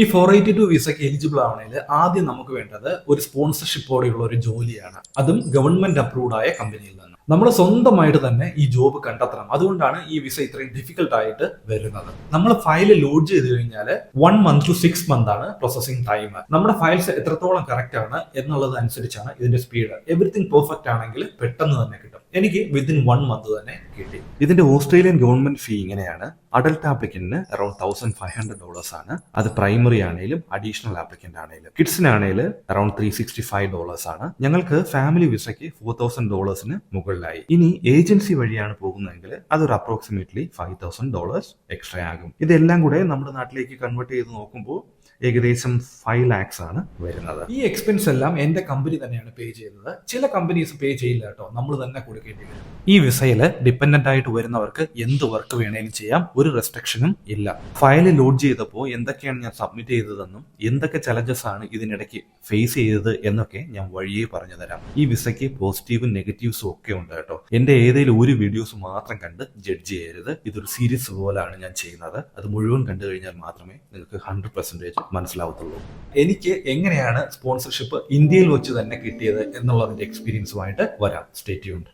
ഈ 482 വിസയ്ക്ക് എലിജിബിൾ ആവണമെങ്കിൽ ആദ്യം നമുക്ക് വേണ്ടത് ഒരു സ്പോൺസർഷിപ്പോടെയുള്ള ഒരു ജോലിയാണ്. അതും ഗവൺമെന്റ് അപ്രൂവ്ഡ് ആയ കമ്പനിയിൽ നിന്ന്. നമ്മൾ സ്വന്തമായിട്ട് തന്നെ ഈ ജോബ് കണ്ടെത്തണം. അതുകൊണ്ടാണ് ഈ വിസ ഇത്രയും ഡിഫിക്കൽട്ട് ആയിട്ട് വരുന്നത്. നമ്മൾ ഫയൽ ലോഡ് ചെയ്ത് കഴിഞ്ഞാൽ 1 month to 6 month ആണ് പ്രോസസിംഗ് ടൈം. നമ്മുടെ ഫയൽസ് എത്രത്തോളം കറക്റ്റ് ആണ് എന്നുള്ളത് അനുസരിച്ചാണ് ഇതിന്റെ സ്പീഡ്. എവറിത്തിങ് പെർഫെക്റ്റ് ആണെങ്കിൽ പെട്ടെന്ന് തന്നെ കിട്ടും. എനിക്ക് വിത്തിൻ 1 month തന്നെ കിട്ടി. ഇതിന്റെ ഓസ്ട്രേലിയൻ ഗവൺമെന്റ് ഫീ ഇങ്ങനെയാണ്. അഡൽട്ട് ആപ്ലിക്കന്റിന് അറൌണ്ട് $1,500 ആണ്. അത് പ്രൈമറി ആണെങ്കിലും അഡീഷണൽ ആപ്ലിക്കന്റ് ആണെങ്കിലും. കിഡ്സിനാണെങ്കിൽ അറൌണ്ട് $365 ആണ്. ഞങ്ങൾക്ക് ഫാമിലി വിസയ്ക്ക് $4,000 മുകളിലായി. ഇനി ഏജൻസി വഴിയാണ് പോകുന്നതെങ്കിൽ അതൊരു അപ്രോക്സിമേറ്റ്ലി $5,000 എക്സ്ട്രാ ആകും. ഇതെല്ലാം കൂടെ നമ്മുടെ നാട്ടിലേക്ക് കൺവേർട്ട് ചെയ്ത് നോക്കുമ്പോൾ ഏകദേശം 5 lakhs ആണ് വരുന്നത്. ഈ എക്സ്പെൻസ് എല്ലാം എന്റെ കമ്പനി തന്നെയാണ് പേ ചെയ്തത്. ചില കമ്പനീസ് പേ ചെയ്യില്ല കേട്ടോ, നമ്മൾ തന്നെ കൊടുക്കേണ്ടി വരും. ഈ വിസയിൽ ഡിപ്പെൻഡന്റ് ആയിട്ട് വരുന്നവർക്ക് എന്ത് വർക്ക് വേണേലും ചെയ്യാം, ഒരു റെസ്ട്രിക്ഷനും ഇല്ല. ഫയൽ ലോഡ് ചെയ്തപ്പോൾ എന്തൊക്കെയാണ് ഞാൻ സബ്മിറ്റ് ചെയ്തതെന്നും എന്തൊക്കെ ചലഞ്ചസ് ആണ് ഇതിനിടയ്ക്ക് ഫേസ് ചെയ്തത് എന്നൊക്കെ ഞാൻ വഴിയേ പറഞ്ഞു തരാം. ഈ വിസയ്ക്ക് പോസിറ്റീവും നെഗറ്റീവ്സും ഒക്കെ ഉണ്ട് കേട്ടോ. എന്റെ ഏതെങ്കിലും ഒരു വീഡിയോസ് മാത്രം കണ്ട് ജഡ്ജ് ചെയ്യരുത്. ഇതൊരു സീരീസ് പോലാണ് ഞാൻ ചെയ്യുന്നത്. അത് മുഴുവൻ കണ്ടു കഴിഞ്ഞാൽ മാത്രമേ നിങ്ങൾക്ക് 100% മനസ്സിലാവത്തുള്ളൂ. എനിക്ക് എങ്ങനെയാണ് സ്പോൺസർഷിപ്പ് ഇന്ത്യയിൽ വെച്ച് തന്നെ കിട്ടിയത് എന്നുള്ളതിന്റെ എക്സ്പീരിയൻസുമായിട്ട് വരാം. Stay tuned.